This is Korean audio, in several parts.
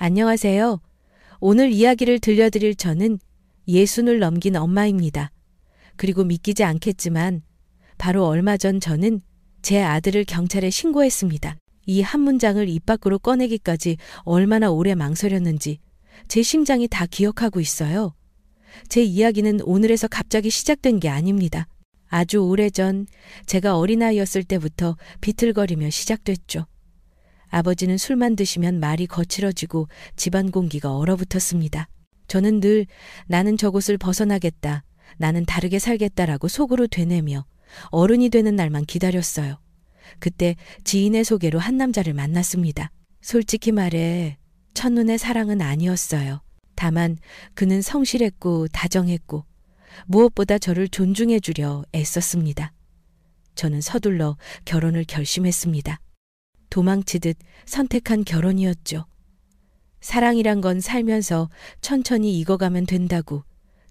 안녕하세요. 오늘 이야기를 들려드릴 저는 60을 넘긴 엄마입니다. 그리고 믿기지 않겠지만 바로 얼마 전 저는 제 아들을 경찰에 신고했습니다. 이 한 문장을 입 밖으로 꺼내기까지 얼마나 오래 망설였는지 제 심장이 다 기억하고 있어요. 제 이야기는 오늘에서 갑자기 시작된 게 아닙니다. 아주 오래전 제가 어린아이였을 때부터 비틀거리며 시작됐죠. 아버지는 술만 드시면 말이 거칠어지고 집안 공기가 얼어붙었습니다. 저는 늘 나는 저곳을 벗어나겠다, 나는 다르게 살겠다라고 속으로 되뇌며 어른이 되는 날만 기다렸어요. 그때 지인의 소개로 한 남자를 만났습니다. 솔직히 말해 첫눈의 사랑은 아니었어요. 다만 그는 성실했고 다정했고 무엇보다 저를 존중해 주려 애썼습니다. 저는 서둘러 결혼을 결심했습니다. 도망치듯 선택한 결혼이었죠. 사랑이란 건 살면서 천천히 익어가면 된다고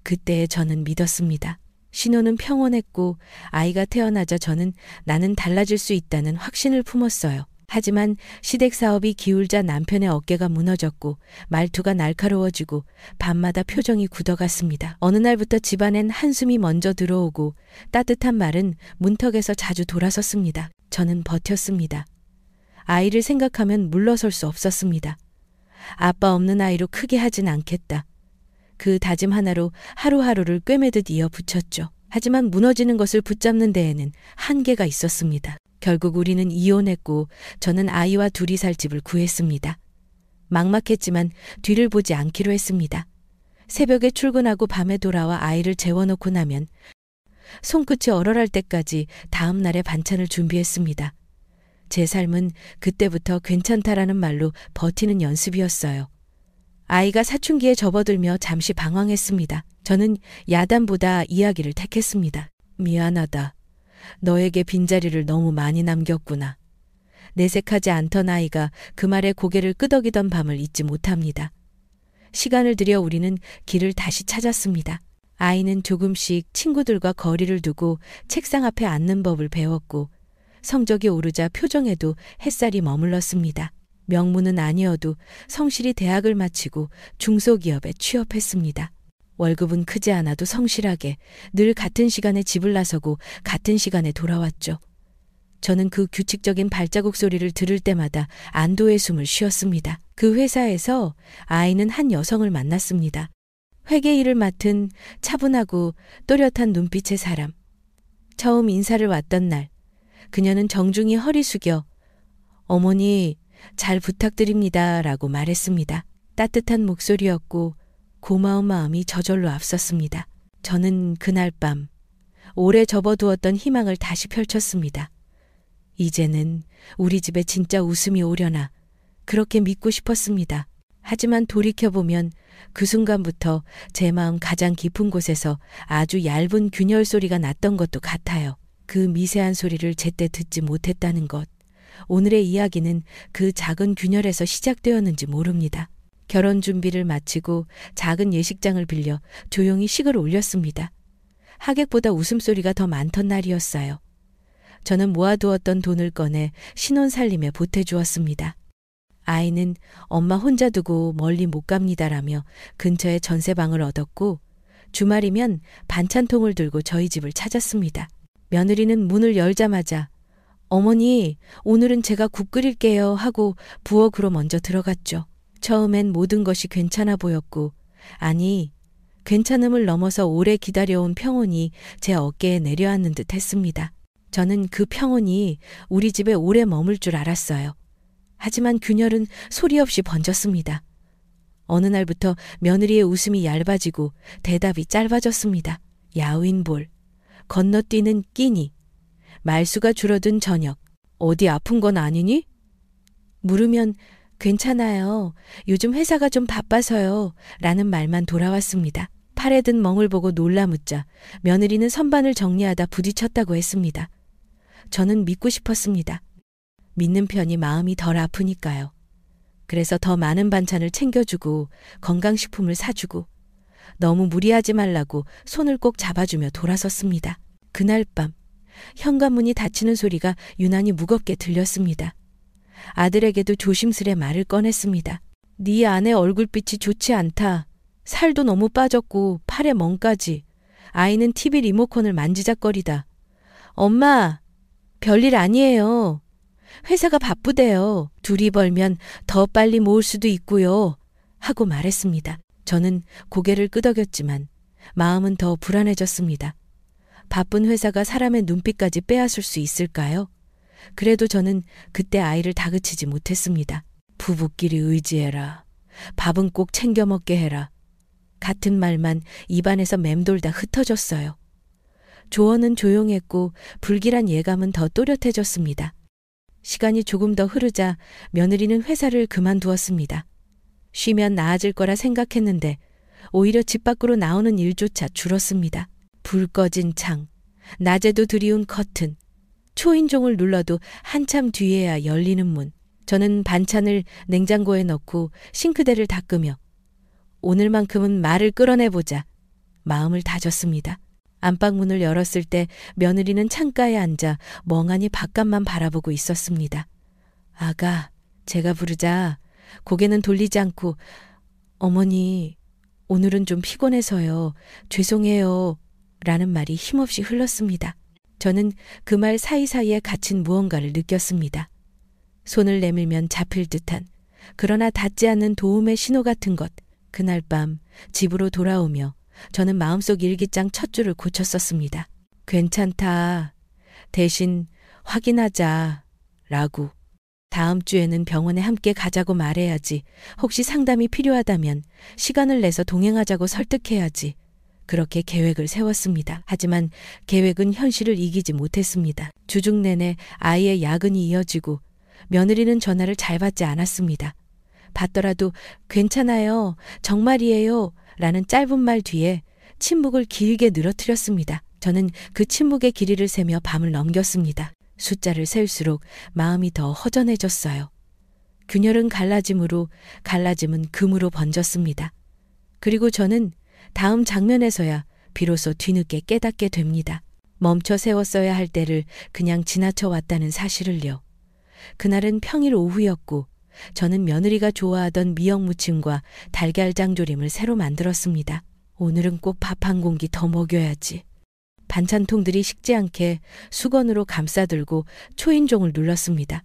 그때의 저는 믿었습니다. 신혼은 평온했고 아이가 태어나자 저는 나는 달라질 수 있다는 확신을 품었어요. 하지만 시댁 사업이 기울자 남편의 어깨가 무너졌고 말투가 날카로워지고 밤마다 표정이 굳어갔습니다. 어느 날부터 집안엔 한숨이 먼저 들어오고 따뜻한 말은 문턱에서 자주 돌아섰습니다. 저는 버텼습니다. 아이를 생각하면 물러설 수 없었습니다. 아빠 없는 아이로 크게 하진 않겠다. 그 다짐 하나로 하루하루를 꿰매듯 이어붙였죠. 하지만 무너지는 것을 붙잡는 데에는 한계가 있었습니다. 결국 우리는 이혼했고 저는 아이와 둘이 살 집을 구했습니다. 막막했지만 뒤를 보지 않기로 했습니다. 새벽에 출근하고 밤에 돌아와 아이를 재워놓고 나면 손끝이 얼얼할 때까지 다음 날의 반찬을 준비했습니다. 제 삶은 그때부터 괜찮다라는 말로 버티는 연습이었어요. 아이가 사춘기에 접어들며 잠시 방황했습니다. 저는 야단보다 이야기를 택했습니다. 미안하다. 너에게 빈자리를 너무 많이 남겼구나. 내색하지 않던 아이가 그 말에 고개를 끄덕이던 밤을 잊지 못합니다. 시간을 들여 우리는 길을 다시 찾았습니다. 아이는 조금씩 친구들과 거리를 두고 책상 앞에 앉는 법을 배웠고 성적이 오르자 표정에도 햇살이 머물렀습니다. 명문은 아니어도 성실히 대학을 마치고 중소기업에 취업했습니다. 월급은 크지 않아도 성실하게 늘 같은 시간에 집을 나서고 같은 시간에 돌아왔죠. 저는 그 규칙적인 발자국 소리를 들을 때마다 안도의 숨을 쉬었습니다. 그 회사에서 아이는 한 여성을 만났습니다. 회계 일을 맡은 차분하고 또렷한 눈빛의 사람. 처음 인사를 왔던 날 그녀는 정중히 허리 숙여 어머니 잘 부탁드립니다 라고 말했습니다. 따뜻한 목소리였고 고마운 마음이 저절로 앞섰습니다. 저는 그날 밤 오래 접어두었던 희망을 다시 펼쳤습니다. 이제는 우리 집에 진짜 웃음이 오려나 그렇게 믿고 싶었습니다. 하지만 돌이켜보면 그 순간부터 제 마음 가장 깊은 곳에서 아주 얇은 균열 소리가 났던 것도 같아요. 그 미세한 소리를 제때 듣지 못했다는 것. 오늘의 이야기는 그 작은 균열에서 시작되었는지 모릅니다. 결혼 준비를 마치고 작은 예식장을 빌려 조용히 식을 올렸습니다. 하객보다 웃음소리가 더 많던 날이었어요. 저는 모아두었던 돈을 꺼내 신혼 살림에 보태주었습니다. 아이는 엄마 혼자 두고 멀리 못 갑니다라며 근처에 전세방을 얻었고 주말이면 반찬통을 들고 저희 집을 찾았습니다. 며느리는 문을 열자마자 어머니, 오늘은 제가 국 끓일게요 하고 부엌으로 먼저 들어갔죠. 처음엔 모든 것이 괜찮아 보였고, 아니, 괜찮음을 넘어서 오래 기다려온 평온이 제 어깨에 내려앉는 듯 했습니다. 저는 그 평온이 우리 집에 오래 머물 줄 알았어요. 하지만 균열은 소리 없이 번졌습니다. 어느 날부터 며느리의 웃음이 얇아지고 대답이 짧아졌습니다. 야윈볼, 건너뛰는 끼니, 말수가 줄어든 저녁, 어디 아픈 건 아니니? 물으면 괜찮아요. 요즘 회사가 좀 바빠서요. 라는 말만 돌아왔습니다. 팔에 든 멍을 보고 놀라 묻자 며느리는 선반을 정리하다 부딪혔다고 했습니다. 저는 믿고 싶었습니다. 믿는 편이 마음이 덜 아프니까요. 그래서 더 많은 반찬을 챙겨주고 건강식품을 사주고 너무 무리하지 말라고 손을 꼭 잡아주며 돌아섰습니다. 그날 밤 현관문이 닫히는 소리가 유난히 무겁게 들렸습니다. 아들에게도 조심스레 말을 꺼냈습니다. 네 아내 얼굴빛이 좋지 않다. 살도 너무 빠졌고 팔에 멍까지. 아이는 TV 리모컨을 만지작거리다. 엄마, 별일 아니에요. 회사가 바쁘대요. 둘이 벌면 더 빨리 모을 수도 있고요. 하고 말했습니다. 저는 고개를 끄덕였지만 마음은 더 불안해졌습니다. 바쁜 회사가 사람의 눈빛까지 빼앗을 수 있을까요? 그래도 저는 그때 아이를 다그치지 못했습니다. 부부끼리 의지해라. 밥은 꼭 챙겨 먹게 해라. 같은 말만 입안에서 맴돌다 흩어졌어요. 조언은 조용했고 불길한 예감은 더 또렷해졌습니다. 시간이 조금 더 흐르자 며느리는 회사를 그만두었습니다. 쉬면 나아질 거라 생각했는데 오히려 집 밖으로 나오는 일조차 줄었습니다. 불 꺼진 창, 낮에도 드리운 커튼, 초인종을 눌러도 한참 뒤에야 열리는 문. 저는 반찬을 냉장고에 넣고 싱크대를 닦으며 오늘만큼은 말을 끌어내보자 마음을 다졌습니다. 안방문을 열었을 때 며느리는 창가에 앉아 멍하니 바깥만 바라보고 있었습니다. 아가, 제가 부르자 고개는 돌리지 않고 어머니, 오늘은 좀 피곤해서요. 죄송해요. 라는 말이 힘없이 흘렀습니다. 저는 그 말 사이사이에 갇힌 무언가를 느꼈습니다. 손을 내밀면 잡힐 듯한 그러나 닿지 않는 도움의 신호 같은 것. 그날 밤 집으로 돌아오며 저는 마음속 일기장 첫 줄을 고쳤었습니다. 괜찮다. 대신 확인하자. 라고. 다음 주에는 병원에 함께 가자고 말해야지. 혹시 상담이 필요하다면 시간을 내서 동행하자고 설득해야지. 그렇게 계획을 세웠습니다. 하지만 계획은 현실을 이기지 못했습니다. 주중 내내 아이의 야근이 이어지고 며느리는 전화를 잘 받지 않았습니다. 받더라도 괜찮아요. 정말이에요. 라는 짧은 말 뒤에 침묵을 길게 늘어뜨렸습니다. 저는 그 침묵의 길이를 세며 밤을 넘겼습니다. 숫자를 셀수록 마음이 더 허전해졌어요. 균열은 갈라짐으로, 갈라짐은 금으로 번졌습니다. 그리고 저는 다음 장면에서야 비로소 뒤늦게 깨닫게 됩니다. 멈춰 세웠어야 할 때를 그냥 지나쳐 왔다는 사실을요. 그날은 평일 오후였고 저는 며느리가 좋아하던 미역무침과 달걀장조림을 새로 만들었습니다. 오늘은 꼭 밥 한 공기 더 먹여야지. 반찬통들이 식지 않게 수건으로 감싸들고 초인종을 눌렀습니다.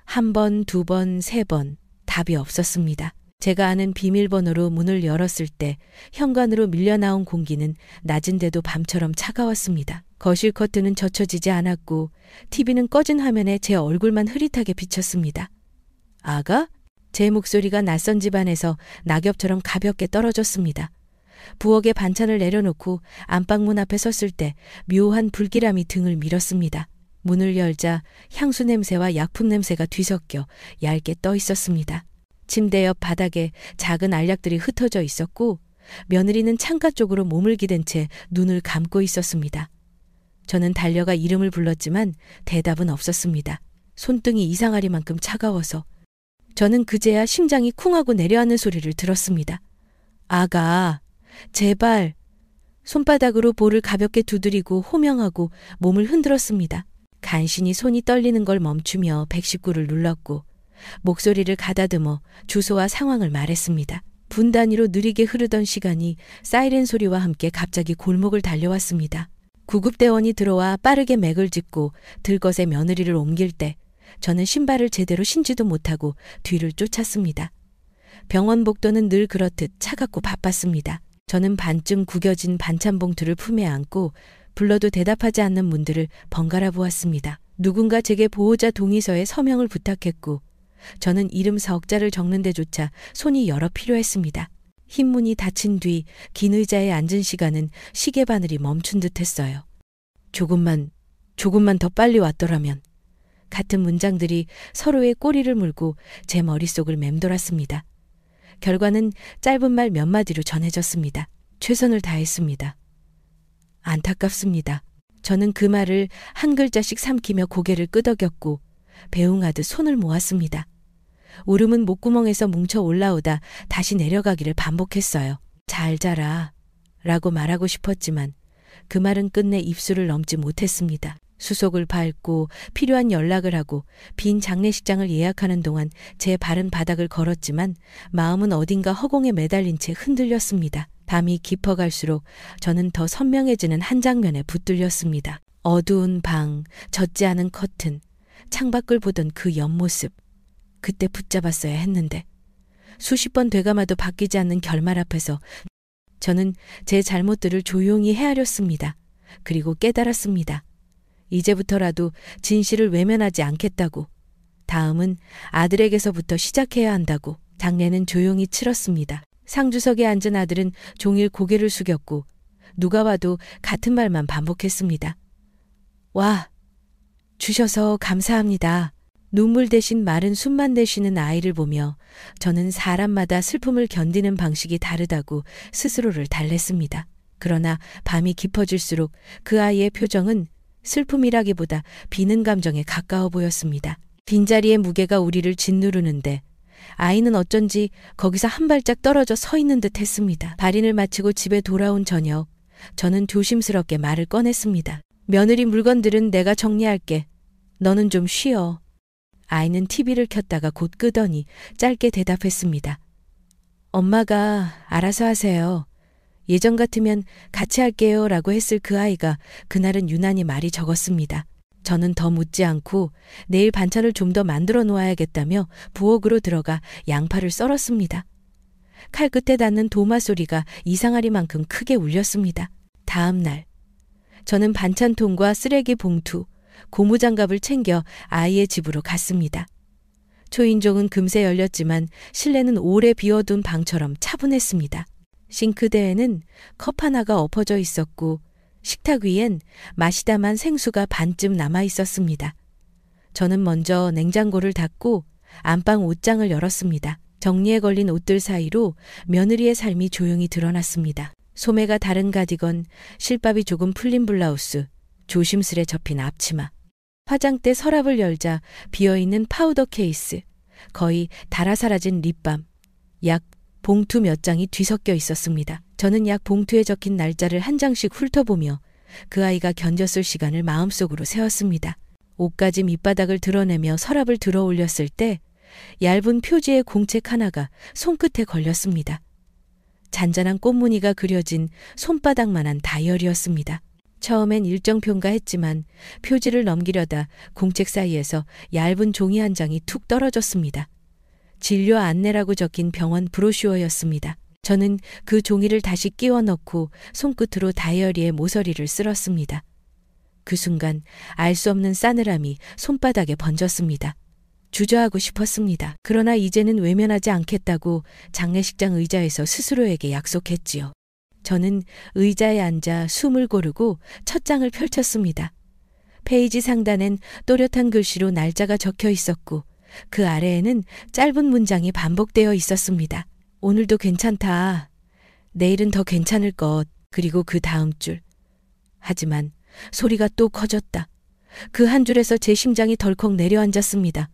한 번, 두 번, 세 번 답이 없었습니다. 제가 아는 비밀번호로 문을 열었을 때 현관으로 밀려나온 공기는 낮은데도 밤처럼 차가웠습니다. 거실 커튼은 젖혀지지 않았고 TV는 꺼진 화면에 제 얼굴만 흐릿하게 비쳤습니다. 아가? 제 목소리가 낯선 집안에서 낙엽처럼 가볍게 떨어졌습니다. 부엌에 반찬을 내려놓고 안방문 앞에 섰을 때 묘한 불길함이 등을 밀었습니다. 문을 열자 향수 냄새와 약품 냄새가 뒤섞여 얇게 떠 있었습니다. 침대 옆 바닥에 작은 알약들이 흩어져 있었고 며느리는 창가 쪽으로 몸을 기댄 채 눈을 감고 있었습니다. 저는 달려가 이름을 불렀지만 대답은 없었습니다. 손등이 이상하리만큼 차가워서 저는 그제야 심장이 쿵하고 내려앉는 소리를 들었습니다. 아가, 제발. 손바닥으로 볼을 가볍게 두드리고 호명하고 몸을 흔들었습니다. 간신히 손이 떨리는 걸 멈추며 119를 눌렀고 목소리를 가다듬어 주소와 상황을 말했습니다. 분 단위로 느리게 흐르던 시간이 사이렌 소리와 함께 갑자기 골목을 달려왔습니다. 구급대원이 들어와 빠르게 맥을 짚고 들것에 며느리를 옮길 때 저는 신발을 제대로 신지도 못하고 뒤를 쫓았습니다. 병원 복도는 늘 그렇듯 차갑고 바빴습니다. 저는 반쯤 구겨진 반찬 봉투를 품에 안고 불러도 대답하지 않는 문들을 번갈아 보았습니다. 누군가 제게 보호자 동의서에 서명을 부탁했고 저는 이름 석자를 적는 데조차 손이 여러 필요했습니다. 흰 문이 닫힌 뒤 긴 의자에 앉은 시간은 시계 바늘이 멈춘 듯 했어요. 조금만 더 빨리 왔더라면. 같은 문장들이 서로의 꼬리를 물고 제 머릿속을 맴돌았습니다. 결과는 짧은 말 몇 마디로 전해졌습니다. 최선을 다했습니다. 안타깝습니다. 저는 그 말을 한 글자씩 삼키며 고개를 끄덕였고 배웅하듯 손을 모았습니다. 울음은 목구멍에서 뭉쳐 올라오다 다시 내려가기를 반복했어요. 잘 자라 라고 말하고 싶었지만 그 말은 끝내 입술을 넘지 못했습니다. 수속을 밟고 필요한 연락을 하고 빈 장례식장을 예약하는 동안 제 발은 바닥을 걸었지만 마음은 어딘가 허공에 매달린 채 흔들렸습니다. 밤이 깊어갈수록 저는 더 선명해지는 한 장면에 붙들렸습니다. 어두운 방, 젖지 않은 커튼, 창밖을 보던 그 옆모습. 그때 붙잡았어야 했는데 수십 번 되감아도 바뀌지 않는 결말 앞에서 저는 제 잘못들을 조용히 헤아렸습니다. 그리고 깨달았습니다. 이제부터라도 진실을 외면하지 않겠다고. 다음은 아들에게서부터 시작해야 한다고. 장례는 조용히 치렀습니다. 상주석에 앉은 아들은 종일 고개를 숙였고 누가 와도 같은 말만 반복했습니다. 와, 주셔서 감사합니다. 눈물 대신 마른 숨만 내쉬는 아이를 보며 저는 사람마다 슬픔을 견디는 방식이 다르다고 스스로를 달랬습니다. 그러나 밤이 깊어질수록 그 아이의 표정은 슬픔이라기보다 비는 감정에 가까워 보였습니다. 빈자리의 무게가 우리를 짓누르는데 아이는 어쩐지 거기서 한 발짝 떨어져 서 있는 듯 했습니다. 발인을 마치고 집에 돌아온 저녁, 저는 조심스럽게 말을 꺼냈습니다. 며느리 물건들은 내가 정리할게. 너는 좀 쉬어. 아이는 TV를 켰다가 곧 끄더니 짧게 대답했습니다. 엄마가 알아서 하세요. 예전 같으면 같이 할게요 라고 했을 그 아이가 그날은 유난히 말이 적었습니다. 저는 더 묻지 않고 내일 반찬을 좀 더 만들어 놓아야겠다며 부엌으로 들어가 양파를 썰었습니다. 칼 끝에 닿는 도마 소리가 이상하리만큼 크게 울렸습니다. 다음 날 저는 반찬통과 쓰레기 봉투, 고무장갑을 챙겨 아이의 집으로 갔습니다. 초인종은 금세 열렸지만 실내는 오래 비워둔 방처럼 차분했습니다. 싱크대에는 컵 하나가 엎어져 있었고 식탁 위엔 마시다만 생수가 반쯤 남아 있었습니다. 저는 먼저 냉장고를 닫고 안방 옷장을 열었습니다. 정리에 걸린 옷들 사이로 며느리의 삶이 조용히 드러났습니다. 소매가 다른 가디건, 실밥이 조금 풀린 블라우스, 조심스레 접힌 앞치마. 화장대 서랍을 열자 비어있는 파우더 케이스, 거의 닳아 사라진 립밤, 약 봉투 몇 장이 뒤섞여 있었습니다. 저는 약 봉투에 적힌 날짜를 한 장씩 훑어보며 그 아이가 견뎠을 시간을 마음속으로 세웠습니다. 옷가지 밑바닥을 드러내며 서랍을 들어 올렸을 때 얇은 표지의 공책 하나가 손끝에 걸렸습니다. 잔잔한 꽃무늬가 그려진 손바닥만한 다이어리였습니다. 처음엔 일정표인가 했지만 표지를 넘기려다 공책 사이에서 얇은 종이 한 장이 툭 떨어졌습니다. 진료 안내라고 적힌 병원 브로슈어였습니다. 저는 그 종이를 다시 끼워 넣고 손끝으로 다이어리의 모서리를 쓸었습니다. 그 순간 알 수 없는 싸늘함이 손바닥에 번졌습니다. 주저하고 싶었습니다. 그러나 이제는 외면하지 않겠다고 장례식장 의자에서 스스로에게 약속했지요. 저는 의자에 앉아 숨을 고르고 첫 장을 펼쳤습니다. 페이지 상단엔 또렷한 글씨로 날짜가 적혀 있었고 그 아래에는 짧은 문장이 반복되어 있었습니다. 오늘도 괜찮다. 내일은 더 괜찮을 것. 그리고 그 다음 줄. 하지만 소리가 또 커졌다. 그 한 줄에서 제 심장이 덜컥 내려앉았습니다.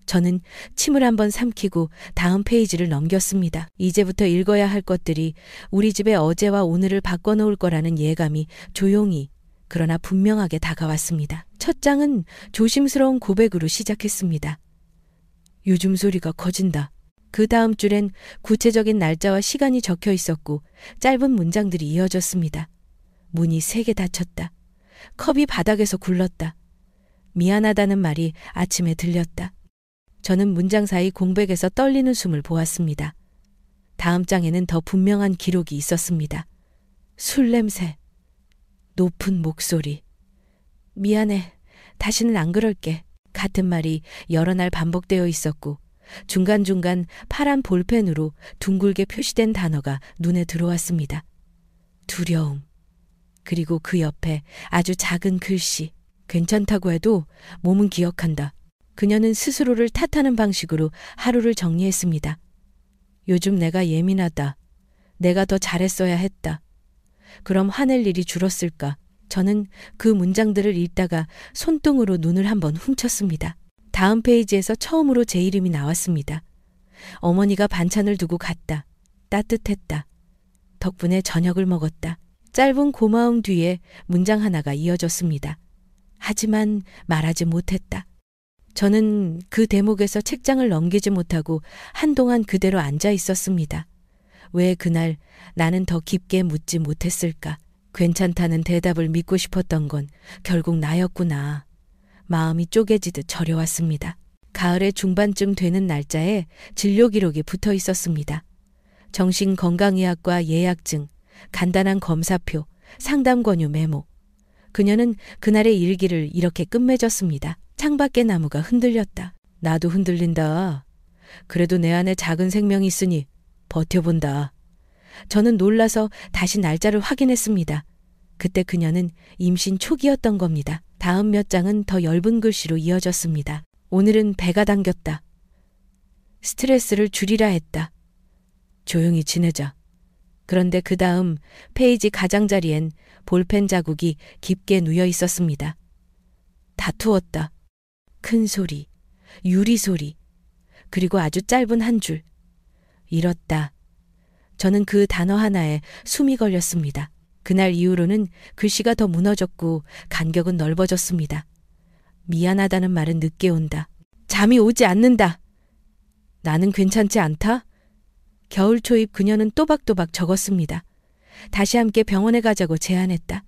저는 침을 한번 삼키고 다음 페이지를 넘겼습니다. 이제부터 읽어야 할 것들이 우리 집의 어제와 오늘을 바꿔놓을 거라는 예감이 조용히 그러나 분명하게 다가왔습니다. 첫 장은 조심스러운 고백으로 시작했습니다. 요즘 소리가 커진다. 그 다음 줄엔 구체적인 날짜와 시간이 적혀 있었고 짧은 문장들이 이어졌습니다. 문이 3개 닫혔다. 컵이 바닥에서 굴렀다. 미안하다는 말이 아침에 들렸다. 저는 문장 사이 공백에서 떨리는 숨을 보았습니다. 다음 장에는 더 분명한 기록이 있었습니다. 술 냄새, 높은 목소리. 미안해, 다시는 안 그럴게. 같은 말이 여러 날 반복되어 있었고 중간중간 파란 볼펜으로 둥글게 표시된 단어가 눈에 들어왔습니다. 두려움. 그리고 그 옆에 아주 작은 글씨. 괜찮다고 해도 몸은 기억한다. 그녀는 스스로를 탓하는 방식으로 하루를 정리했습니다. 요즘 내가 예민하다. 내가 더 잘했어야 했다. 그럼 화낼 일이 줄었을까? 저는 그 문장들을 읽다가 손등으로 눈을 한번 훔쳤습니다. 다음 페이지에서 처음으로 제 이름이 나왔습니다. 어머니가 반찬을 두고 갔다. 따뜻했다. 덕분에 저녁을 먹었다. 짧은 고마움 뒤에 문장 하나가 이어졌습니다. 하지만 말하지 못했다. 저는 그 대목에서 책장을 넘기지 못하고 한동안 그대로 앉아 있었습니다. 왜 그날 나는 더 깊게 묻지 못했을까? 괜찮다는 대답을 믿고 싶었던 건 결국 나였구나. 마음이 쪼개지듯 저려왔습니다. 가을의 중반쯤 되는 날짜에 진료 기록이 붙어 있었습니다. 정신건강의학과 예약증, 간단한 검사표, 상담 권유 메모. 그녀는 그날의 일기를 이렇게 끝맺었습니다. 창밖의 나무가 흔들렸다. 나도 흔들린다. 그래도 내 안에 작은 생명이 있으니 버텨본다. 저는 놀라서 다시 날짜를 확인했습니다. 그때 그녀는 임신 초기였던 겁니다. 다음 몇 장은 더 엷은 글씨로 이어졌습니다. 오늘은 배가 당겼다. 스트레스를 줄이라 했다. 조용히 지내자. 그런데 그 다음 페이지 가장자리엔 볼펜 자국이 깊게 누여 있었습니다. 다투었다. 큰 소리, 유리 소리, 그리고 아주 짧은 한 줄. 잃었다. 저는 그 단어 하나에 숨이 걸렸습니다. 그날 이후로는 글씨가 더 무너졌고 간격은 넓어졌습니다. 미안하다는 말은 늦게 온다. 잠이 오지 않는다. 나는 괜찮지 않다. 겨울 초입 그녀는 또박또박 적었습니다. 다시 함께 병원에 가자고 제안했다.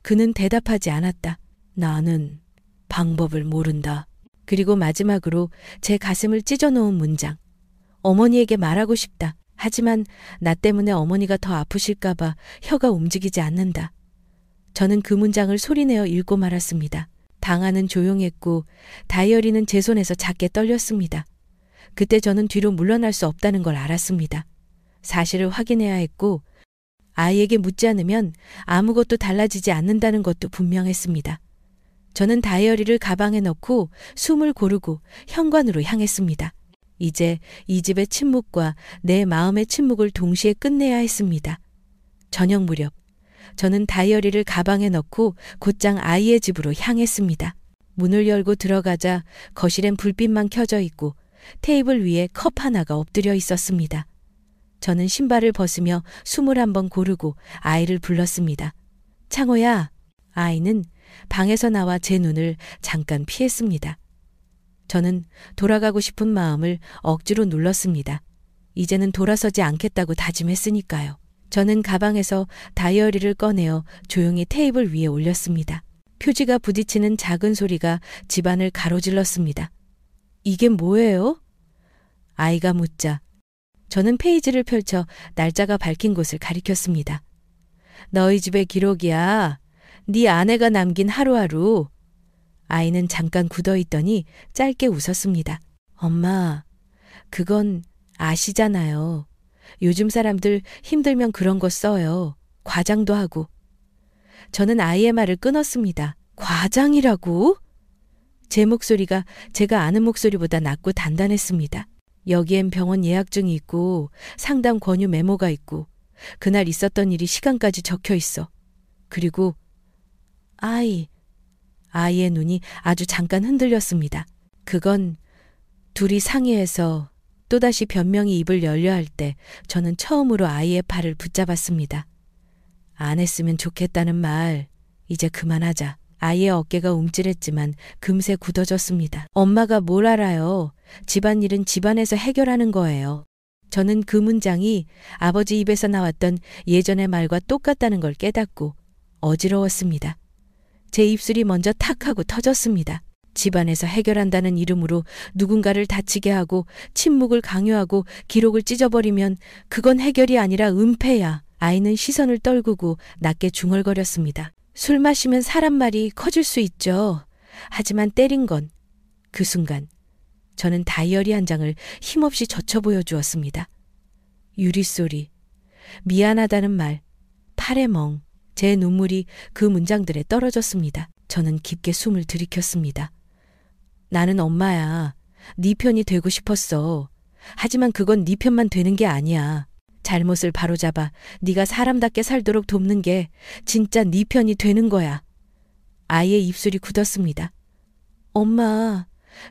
그는 대답하지 않았다. 나는 방법을 모른다. 그리고 마지막으로 제 가슴을 찢어놓은 문장. 어머니에게 말하고 싶다. 하지만 나 때문에 어머니가 더 아프실까봐 혀가 움직이지 않는다. 저는 그 문장을 소리내어 읽고 말았습니다. 방 안은 조용했고 다이어리는 제 손에서 작게 떨렸습니다. 그때 저는 뒤로 물러날 수 없다는 걸 알았습니다. 사실을 확인해야 했고 아이에게 묻지 않으면 아무것도 달라지지 않는다는 것도 분명했습니다. 저는 다이어리를 가방에 넣고 숨을 고르고 현관으로 향했습니다. 이제 이 집의 침묵과 내 마음의 침묵을 동시에 끝내야 했습니다. 저녁 무렵 저는 다이어리를 가방에 넣고 곧장 아이의 집으로 향했습니다. 문을 열고 들어가자 거실엔 불빛만 켜져 있고 테이블 위에 컵 하나가 엎드려 있었습니다. 저는 신발을 벗으며 숨을 한번 고르고 아이를 불렀습니다. 창호야. 아이는 방에서 나와 제 눈을 잠깐 피했습니다. 저는 돌아가고 싶은 마음을 억지로 눌렀습니다. 이제는 돌아서지 않겠다고 다짐했으니까요. 저는 가방에서 다이어리를 꺼내어 조용히 테이블 위에 올렸습니다. 표지가 부딪히는 작은 소리가 집안을 가로질렀습니다. 이게 뭐예요? 아이가 묻자 저는 페이지를 펼쳐 날짜가 밝힌 곳을 가리켰습니다. 너희 집의 기록이야. 네 아내가 남긴 하루하루. 아이는 잠깐 굳어있더니 짧게 웃었습니다. 엄마, 그건 아시잖아요. 요즘 사람들 힘들면 그런 거 써요. 과장도 하고. 저는 아이의 말을 끊었습니다. 과장이라고? 제 목소리가 제가 아는 목소리보다 낮고 단단했습니다. 여기엔 병원 예약증이 있고 상담 권유 메모가 있고 그날 있었던 일이 시간까지 적혀 있어. 그리고 아이의 눈이 아주 잠깐 흔들렸습니다. 그건 둘이 상의해서 또다시 변명이 입을 열려 할 때 저는 처음으로 아이의 팔을 붙잡았습니다. 안 했으면 좋겠다는 말 이제 그만하자. 아이의 어깨가 움찔했지만 금세 굳어졌습니다. 엄마가 뭘 알아요. 집안일은 집안에서 해결하는 거예요. 저는 그 문장이 아버지 입에서 나왔던 예전의 말과 똑같다는 걸 깨닫고 어지러웠습니다. 제 입술이 먼저 탁 하고 터졌습니다. 집안에서 해결한다는 이름으로 누군가를 다치게 하고 침묵을 강요하고 기록을 찢어버리면 그건 해결이 아니라 은폐야. 아이는 시선을 떨구고 낮게 중얼거렸습니다. 술 마시면 사람 말이 커질 수 있죠. 하지만 때린 건 그 순간 저는 다이어리 한 장을 힘없이 젖혀 보여주었습니다. 유리소리, 미안하다는 말, 팔의 멍, 제 눈물이 그 문장들에 떨어졌습니다. 저는 깊게 숨을 들이켰습니다. 나는 엄마야. 네 편이 되고 싶었어. 하지만 그건 네 편만 되는 게 아니야. 잘못을 바로잡아 네가 사람답게 살도록 돕는 게 진짜 네 편이 되는 거야. 아이의 입술이 굳었습니다. 엄마,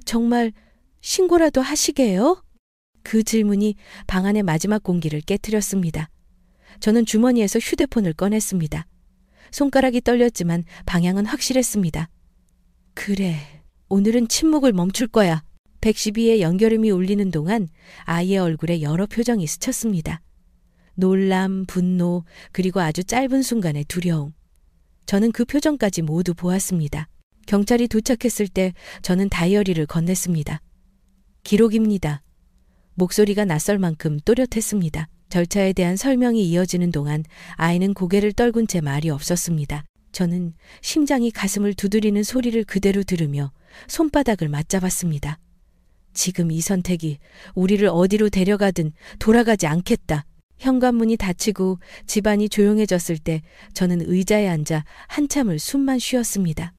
정말 신고라도 하시게요? 그 질문이 방 안의 마지막 공기를 깨트렸습니다. 저는 주머니에서 휴대폰을 꺼냈습니다. 손가락이 떨렸지만 방향은 확실했습니다. 그래, 오늘은 침묵을 멈출 거야. 112의 연결음이 울리는 동안 아이의 얼굴에 여러 표정이 스쳤습니다. 놀람, 분노, 그리고 아주 짧은 순간의 두려움. 저는 그 표정까지 모두 보았습니다. 경찰이 도착했을 때 저는 다이어리를 건넸습니다. 기록입니다. 목소리가 낯설 만큼 또렷했습니다. 절차에 대한 설명이 이어지는 동안 아이는 고개를 떨군 채 말이 없었습니다. 저는 심장이 가슴을 두드리는 소리를 그대로 들으며 손바닥을 맞잡았습니다. 지금 이 선택이 우리를 어디로 데려가든 돌아가지 않겠다. 현관문이 닫히고 집안이 조용해졌을 때 저는 의자에 앉아 한참을 숨만 쉬었습니다.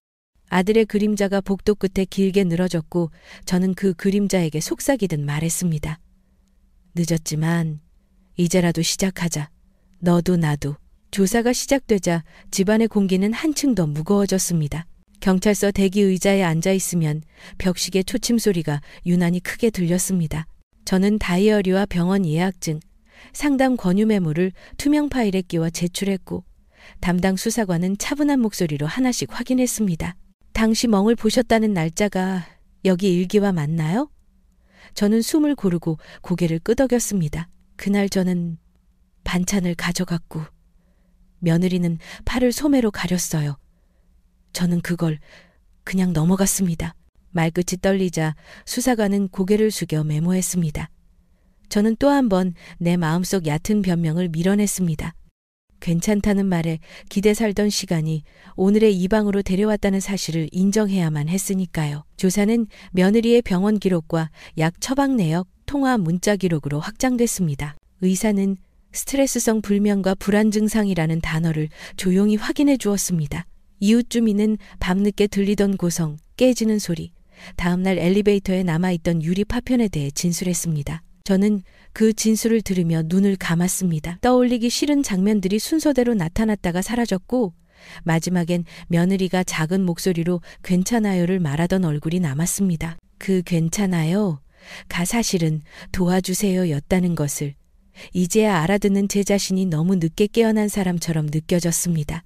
아들의 그림자가 복도 끝에 길게 늘어졌고 저는 그 그림자에게 속삭이듯 말했습니다. 늦었지만 이제라도 시작하자. 너도 나도. 조사가 시작되자 집안의 공기는 한층 더 무거워졌습니다. 경찰서 대기 의자에 앉아 있으면 벽시계 초침 소리가 유난히 크게 들렸습니다. 저는 다이어리와 병원 예약증, 상담 권유 메모를 투명 파일에 끼워 제출했고 담당 수사관은 차분한 목소리로 하나씩 확인했습니다. 당시 멍을 보셨다는 날짜가 여기 일기와 맞나요? 저는 숨을 고르고 고개를 끄덕였습니다. 그날 저는 반찬을 가져갔고 며느리는 팔을 소매로 가렸어요. 저는 그걸 그냥 넘어갔습니다. 말끝이 떨리자 수사관은 고개를 숙여 메모했습니다. 저는 또 한 번 내 마음속 얕은 변명을 밀어냈습니다. 괜찮다는 말에 기대 살던 시간이 오늘의 이 방으로 데려왔다는 사실을 인정해야만 했으니까요. 조사는 며느리의 병원 기록과 약 처방 내역, 통화 문자 기록으로 확장됐습니다. 의사는 스트레스성 불면과 불안 증상이라는 단어를 조용히 확인해 주었습니다. 이웃 주민은 밤늦게 들리던 고성, 깨지는 소리, 다음날 엘리베이터에 남아있던 유리 파편에 대해 진술했습니다. 저는 그 진술을 들으며 눈을 감았습니다. 떠올리기 싫은 장면들이 순서대로 나타났다가 사라졌고 마지막엔 며느리가 작은 목소리로 괜찮아요를 말하던 얼굴이 남았습니다. 그 괜찮아요 가 사실은 도와주세요 였다는 것을 이제야 알아듣는 제 자신이 너무 늦게 깨어난 사람처럼 느껴졌습니다.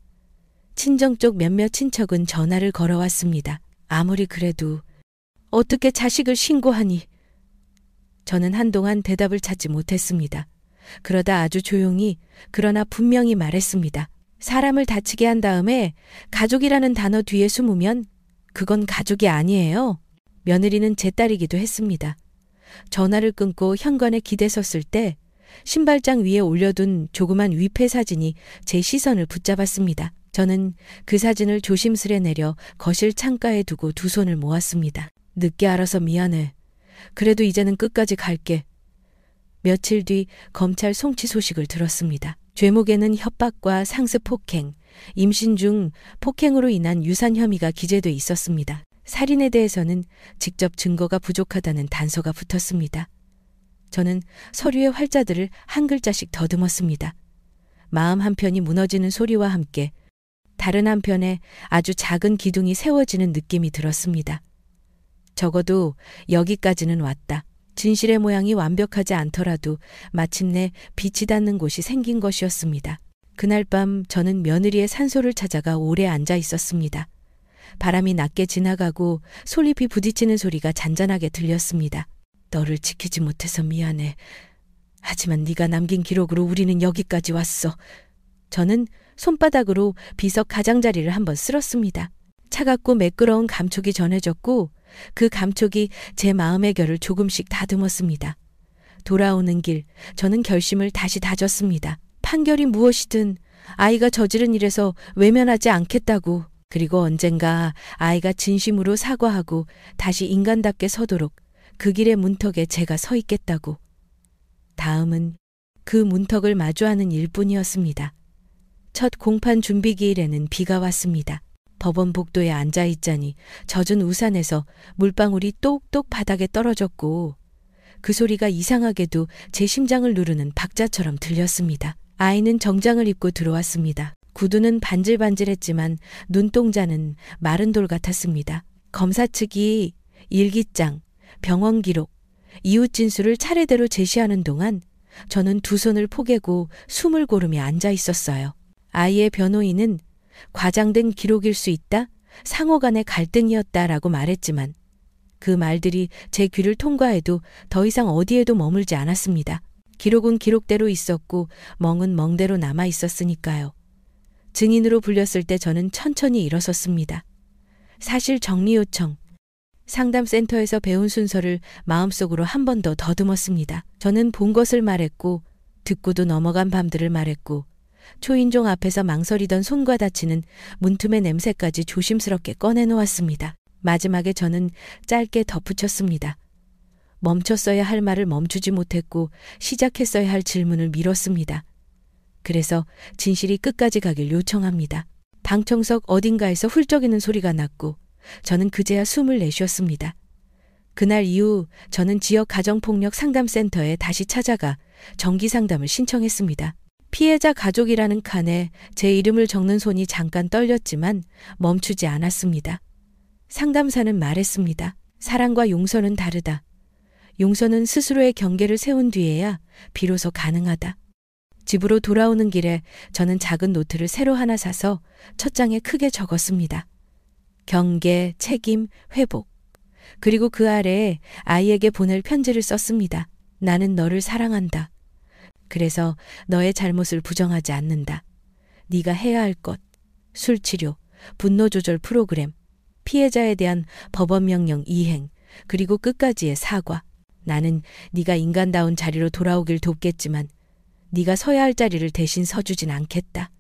친정 쪽 몇몇 친척은 전화를 걸어왔습니다. 아무리 그래도 어떻게 자식을 신고하니? 저는 한동안 대답을 찾지 못했습니다. 그러다 아주 조용히 그러나 분명히 말했습니다. 사람을 다치게 한 다음에 가족이라는 단어 뒤에 숨으면 그건 가족이 아니에요. 며느리는 제 딸이기도 했습니다. 전화를 끊고 현관에 기대섰을 때 신발장 위에 올려둔 조그만 위패 사진이 제 시선을 붙잡았습니다. 저는 그 사진을 조심스레 내려 거실 창가에 두고 두 손을 모았습니다. 늦게 알아서 미안해. 그래도 이제는 끝까지 갈게. 며칠 뒤 검찰 송치 소식을 들었습니다. 죄목에는 협박과 상습 폭행, 임신 중 폭행으로 인한 유산 혐의가 기재돼 있었습니다. 살인에 대해서는 직접 증거가 부족하다는 단서가 붙었습니다. 저는 서류의 활자들을 한 글자씩 더듬었습니다. 마음 한편이 무너지는 소리와 함께 다른 한편에 아주 작은 기둥이 세워지는 느낌이 들었습니다. 적어도 여기까지는 왔다. 진실의 모양이 완벽하지 않더라도 마침내 빛이 닿는 곳이 생긴 것이었습니다. 그날 밤 저는 며느리의 산소를 찾아가 오래 앉아 있었습니다. 바람이 낮게 지나가고 솔잎이 부딪히는 소리가 잔잔하게 들렸습니다. 너를 지키지 못해서 미안해. 하지만 네가 남긴 기록으로 우리는 여기까지 왔어. 저는 손바닥으로 비석 가장자리를 한번 쓸었습니다. 차갑고 매끄러운 감촉이 전해졌고 그 감촉이 제 마음의 결을 조금씩 다듬었습니다. 돌아오는 길 저는 결심을 다시 다졌습니다. 판결이 무엇이든 아이가 저지른 일에서 외면하지 않겠다고. 그리고 언젠가 아이가 진심으로 사과하고 다시 인간답게 서도록 그 길의 문턱에 제가 서 있겠다고. 다음은 그 문턱을 마주하는 일뿐이었습니다. 첫 공판 준비기일에는 비가 왔습니다. 법원 복도에 앉아있자니 젖은 우산에서 물방울이 똑똑 바닥에 떨어졌고 그 소리가 이상하게도 제 심장을 누르는 박자처럼 들렸습니다. 아이는 정장을 입고 들어왔습니다. 구두는 반질반질했지만 눈동자는 마른 돌 같았습니다. 검사 측이 일기장, 병원 기록, 이웃 진술을 차례대로 제시하는 동안 저는 두 손을 포개고 숨을 고르며 앉아 있었어요. 아이의 변호인은 과장된 기록일 수 있다. 상호 간의 갈등이었다라고 말했지만 그 말들이 제 귀를 통과해도 더 이상 어디에도 머물지 않았습니다. 기록은 기록대로 있었고 멍은 멍대로 남아 있었으니까요. 증인으로 불렸을 때 저는 천천히 일어섰습니다. 사실 정리 요청. 상담센터에서 배운 순서를 마음속으로 한 번 더 더듬었습니다. 저는 본 것을 말했고 듣고도 넘어간 밤들을 말했고 초인종 앞에서 망설이던 손과 닫히는 문틈의 냄새까지 조심스럽게 꺼내놓았습니다. 마지막에 저는 짧게 덧붙였습니다. 멈췄어야 할 말을 멈추지 못했고 시작했어야 할 질문을 미뤘습니다. 그래서 진실이 끝까지 가길 요청합니다. 방청석 어딘가에서 훌쩍이는 소리가 났고 저는 그제야 숨을 내쉬었습니다. 그날 이후 저는 지역 가정폭력 상담센터에 다시 찾아가 정기 상담을 신청했습니다. 피해자 가족이라는 칸에 제 이름을 적는 손이 잠깐 떨렸지만 멈추지 않았습니다. 상담사는 말했습니다. 사랑과 용서는 다르다. 용서는 스스로의 경계를 세운 뒤에야 비로소 가능하다. 집으로 돌아오는 길에 저는 작은 노트를 새로 하나 사서 첫 장에 크게 적었습니다. 경계, 책임, 회복. 그리고 그 아래에 아이에게 보낼 편지를 썼습니다. 나는 너를 사랑한다. 그래서 너의 잘못을 부정하지 않는다. 네가 해야 할 것, 술치료, 분노조절 프로그램, 피해자에 대한 법원명령 이행, 그리고 끝까지의 사과. 나는 네가 인간다운 자리로 돌아오길 돕겠지만 네가 서야 할 자리를 대신 서주진 않겠다.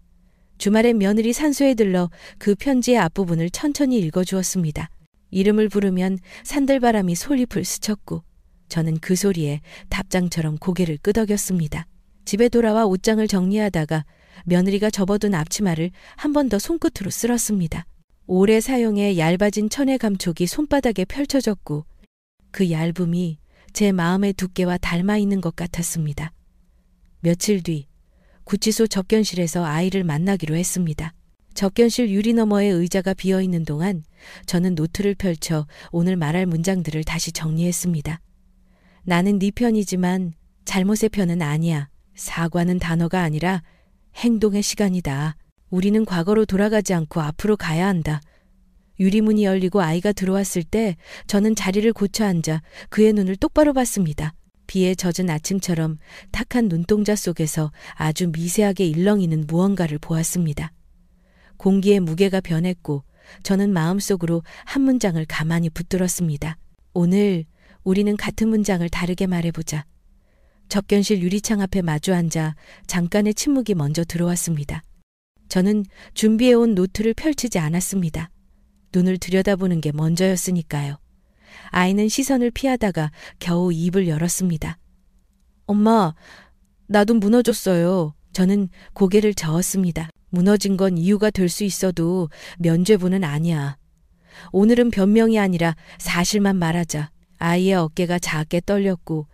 주말엔 며느리 산소에 들러 그 편지의 앞부분을 천천히 읽어주었습니다. 이름을 부르면 산들바람이 솔잎을 스쳤고 저는 그 소리에 답장처럼 고개를 끄덕였습니다. 집에 돌아와 옷장을 정리하다가 며느리가 접어둔 앞치마를 한 번 더 손끝으로 쓸었습니다. 오래 사용해 얇아진 천의 감촉이 손바닥에 펼쳐졌고 그 얇음이 제 마음의 두께와 닮아 있는 것 같았습니다. 며칠 뒤 구치소 접견실에서 아이를 만나기로 했습니다. 접견실 유리 너머의 의자가 비어있는 동안 저는 노트를 펼쳐 오늘 말할 문장들을 다시 정리했습니다. 나는 네 편이지만 잘못의 편은 아니야. 사과는 단어가 아니라 행동의 시간이다. 우리는 과거로 돌아가지 않고 앞으로 가야 한다. 유리문이 열리고 아이가 들어왔을 때 저는 자리를 고쳐 앉아 그의 눈을 똑바로 봤습니다. 비에 젖은 아침처럼 탁한 눈동자 속에서 아주 미세하게 일렁이는 무언가를 보았습니다. 공기의 무게가 변했고 저는 마음속으로 한 문장을 가만히 붙들었습니다. 오늘 우리는 같은 문장을 다르게 말해보자. 접견실 유리창 앞에 마주 앉아 잠깐의 침묵이 먼저 들어왔습니다. 저는 준비해온 노트를 펼치지 않았습니다. 눈을 들여다보는 게 먼저였으니까요. 아이는 시선을 피하다가 겨우 입을 열었습니다. 엄마, 나도 무너졌어요. 저는 고개를 저었습니다. 무너진 건 이유가 될 수 있어도 면죄부는 아니야. 오늘은 변명이 아니라 사실만 말하자. 아이의 어깨가 작게 떨렸고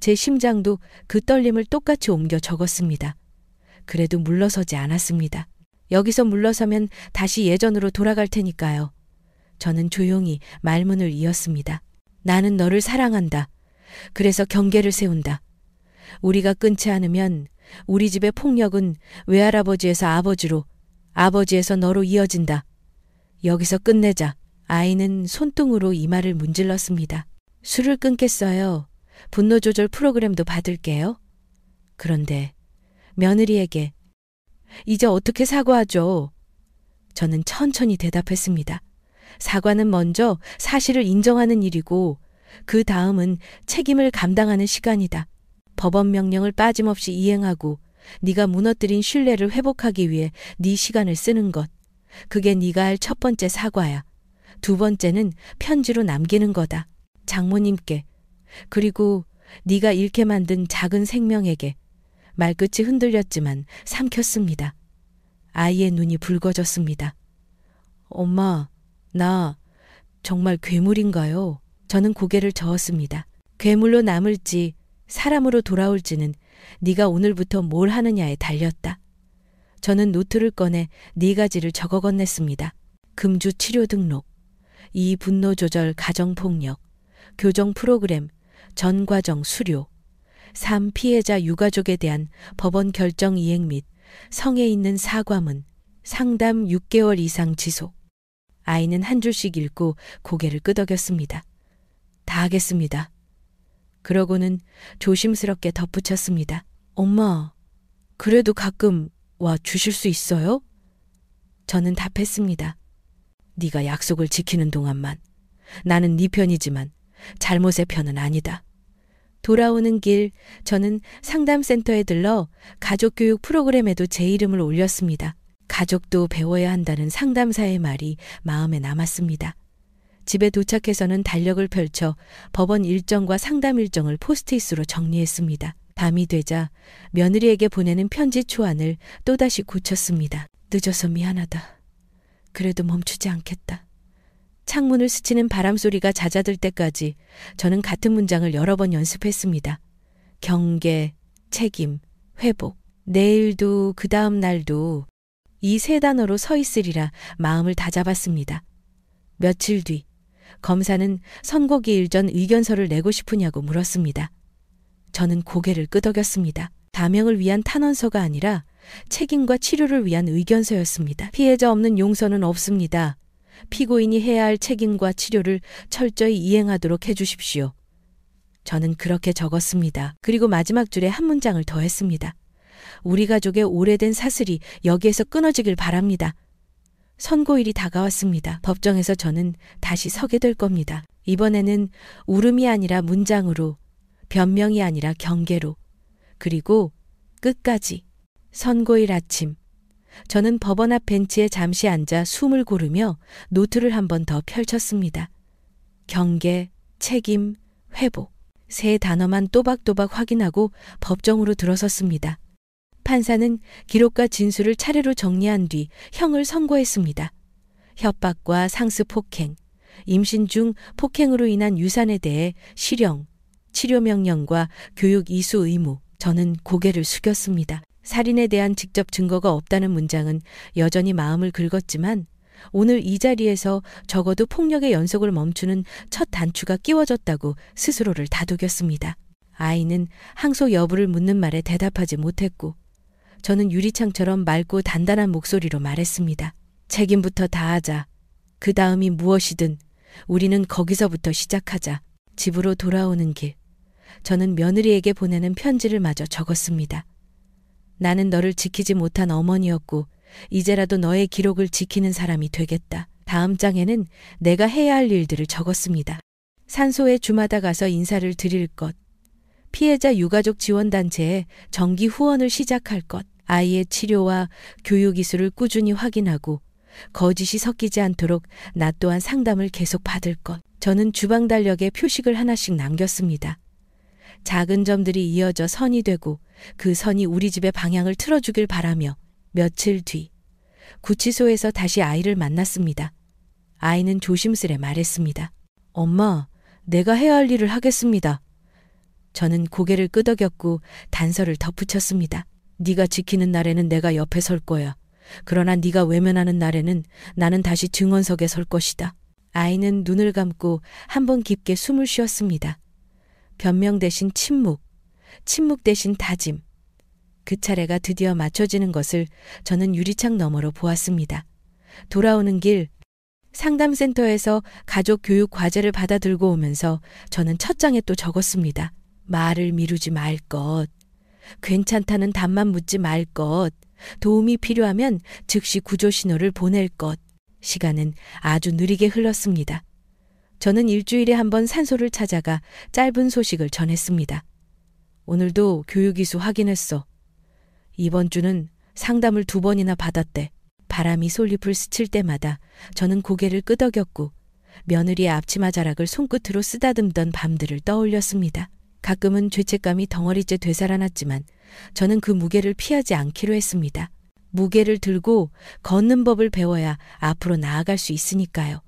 제 심장도 그 떨림을 똑같이 옮겨 적었습니다. 그래도 물러서지 않았습니다. 여기서 물러서면 다시 예전으로 돌아갈 테니까요. 저는 조용히 말문을 이었습니다. 나는 너를 사랑한다. 그래서 경계를 세운다. 우리가 끊지 않으면 우리 집의 폭력은 외할아버지에서 아버지로, 아버지에서 너로 이어진다. 여기서 끝내자. 아이는 손등으로 이마를 문질렀습니다. 술을 끊겠어요. 분노조절 프로그램도 받을게요. 그런데 며느리에게 이제 어떻게 사과하죠? 저는 천천히 대답했습니다. 사과는 먼저 사실을 인정하는 일이고 그 다음은 책임을 감당하는 시간이다. 법원 명령을 빠짐없이 이행하고 네가 무너뜨린 신뢰를 회복하기 위해 네 시간을 쓰는 것. 그게 네가 할 첫 번째 사과야. 두 번째는 편지로 남기는 거다. 장모님께 그리고 네가 잃게 만든 작은 생명에게. 말끝이 흔들렸지만 삼켰습니다. 아이의 눈이 붉어졌습니다. 엄마, 나 정말 괴물인가요? 저는 고개를 저었습니다. 괴물로 남을지 사람으로 돌아올지는 네가 오늘부터 뭘 하느냐에 달렸다. 저는 노트를 꺼내 4가지를 적어 건넸습니다. 금주 치료 등록, 2 분노 조절 가정폭력, 교정 프로그램, 전 과정 수료, 3 피해자 유가족에 대한 법원 결정 이행 및 성에 있는 사과문, 상담 6개월 이상 지속. 아이는 한 줄씩 읽고 고개를 끄덕였습니다. 다 하겠습니다. 그러고는 조심스럽게 덧붙였습니다. 엄마, 그래도 가끔 와 주실 수 있어요? 저는 답했습니다. 네가 약속을 지키는 동안만. 나는 네 편이지만 잘못의 편은 아니다. 돌아오는 길 저는 상담센터에 들러 가족교육 프로그램에도 제 이름을 올렸습니다. 가족도 배워야 한다는 상담사의 말이 마음에 남았습니다. 집에 도착해서는 달력을 펼쳐 법원 일정과 상담 일정을 포스트잇으로 정리했습니다. 밤이 되자 며느리에게 보내는 편지 초안을 또다시 고쳤습니다. 늦어서 미안하다. 그래도 멈추지 않겠다. 창문을 스치는 바람소리가 잦아들 때까지 저는 같은 문장을 여러 번 연습했습니다. 경계, 책임, 회복. 내일도 그 다음 날도 이 세 단어로 서 있으리라 마음을 다잡았습니다. 며칠 뒤 검사는 선고기일 전 의견서를 내고 싶으냐고 물었습니다. 저는 고개를 끄덕였습니다. 다명을 위한 탄원서가 아니라 책임과 치료를 위한 의견서였습니다. 피해자 없는 용서는 없습니다. 피고인이 해야 할 책임과 치료를 철저히 이행하도록 해주십시오. 저는 그렇게 적었습니다. 그리고 마지막 줄에 한 문장을 더했습니다. 우리 가족의 오래된 사슬이 여기에서 끊어지길 바랍니다. 선고일이 다가왔습니다. 법정에서 저는 다시 서게 될 겁니다. 이번에는 울음이 아니라 문장으로, 변명이 아니라 경계로, 그리고 끝까지. 선고일 아침, 저는 법원 앞 벤치에 잠시 앉아 숨을 고르며 노트를 한 번 더 펼쳤습니다. 경계, 책임, 회복. 세 단어만 또박또박 확인하고 법정으로 들어섰습니다. 판사는 기록과 진술을 차례로 정리한 뒤 형을 선고했습니다. 협박과 상습 폭행, 임신 중 폭행으로 인한 유산에 대해 실형, 치료 명령과 교육 이수 의무. 저는 고개를 숙였습니다. 살인에 대한 직접 증거가 없다는 문장은 여전히 마음을 긁었지만 오늘 이 자리에서 적어도 폭력의 연속을 멈추는 첫 단추가 끼워졌다고 스스로를 다독였습니다. 아이는 항소 여부를 묻는 말에 대답하지 못했고 저는 유리창처럼 맑고 단단한 목소리로 말했습니다. 책임부터 다하자. 그 다음이 무엇이든 우리는 거기서부터 시작하자. 집으로 돌아오는 길. 저는 며느리에게 보내는 편지를 마저 적었습니다. 나는 너를 지키지 못한 어머니였고 이제라도 너의 기록을 지키는 사람이 되겠다. 다음 장에는 내가 해야 할 일들을 적었습니다. 산소에 주마다 가서 인사를 드릴 것. 피해자 유가족 지원단체에 정기 후원을 시작할 것. 아이의 치료와 교육 이수를 꾸준히 확인하고 거짓이 섞이지 않도록 나 또한 상담을 계속 받을 것. 저는 주방 달력에 표식을 하나씩 남겼습니다. 작은 점들이 이어져 선이 되고 그 선이 우리 집의 방향을 틀어주길 바라며 며칠 뒤 구치소에서 다시 아이를 만났습니다. 아이는 조심스레 말했습니다. 엄마, 내가 해야 할 일을 하겠습니다. 저는 고개를 끄덕였고 단서를 덧붙였습니다. 네가 지키는 날에는 내가 옆에 설 거야. 그러나 네가 외면하는 날에는 나는 다시 증언석에 설 것이다. 아이는 눈을 감고 한 번 깊게 숨을 쉬었습니다. 변명 대신 침묵, 침묵 대신 다짐. 그 차례가 드디어 맞춰지는 것을 저는 유리창 너머로 보았습니다. 돌아오는 길, 상담센터에서 가족 교육 과제를 받아 들고 오면서 저는 첫 장에 또 적었습니다. 말을 미루지 말 것. 괜찮다는 답만 묻지 말 것. 도움이 필요하면 즉시 구조 신호를 보낼 것. 시간은 아주 느리게 흘렀습니다. 저는 일주일에 한 번 산소를 찾아가 짧은 소식을 전했습니다. 오늘도 교육이수 확인했어. 이번 주는 상담을 2번이나 받았대. 바람이 솔잎을 스칠 때마다 저는 고개를 끄덕였고 며느리의 앞치마 자락을 손끝으로 쓰다듬던 밤들을 떠올렸습니다. 가끔은 죄책감이 덩어리째 되살아났지만 저는 그 무게를 피하지 않기로 했습니다. 무게를 들고 걷는 법을 배워야 앞으로 나아갈 수 있으니까요.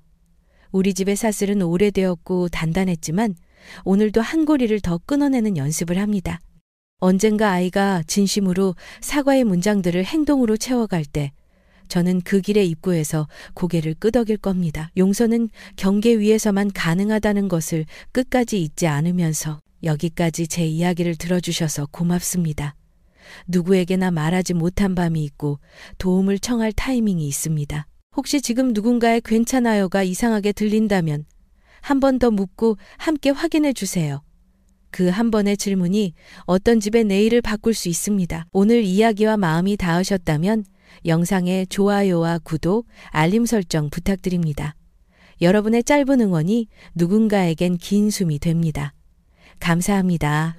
우리 집의 사슬은 오래되었고 단단했지만 오늘도 한 고리를 더 끊어내는 연습을 합니다. 언젠가 아이가 진심으로 사과의 문장들을 행동으로 채워갈 때 저는 그 길의 입구에서 고개를 끄덕일 겁니다. 용서는 경계 위에서만 가능하다는 것을 끝까지 잊지 않으면서 여기까지 제 이야기를 들어주셔서 고맙습니다. 누구에게나 말하지 못한 밤이 있고 도움을 청할 타이밍이 있습니다. 혹시 지금 누군가의 괜찮아요가 이상하게 들린다면 한 번 더 묻고 함께 확인해 주세요. 그 한 번의 질문이 어떤 집의 내일을 바꿀 수 있습니다. 오늘 이야기와 마음이 닿으셨다면 영상에 좋아요와 구독, 알림 설정 부탁드립니다. 여러분의 짧은 응원이 누군가에겐 긴 숨이 됩니다. 감사합니다.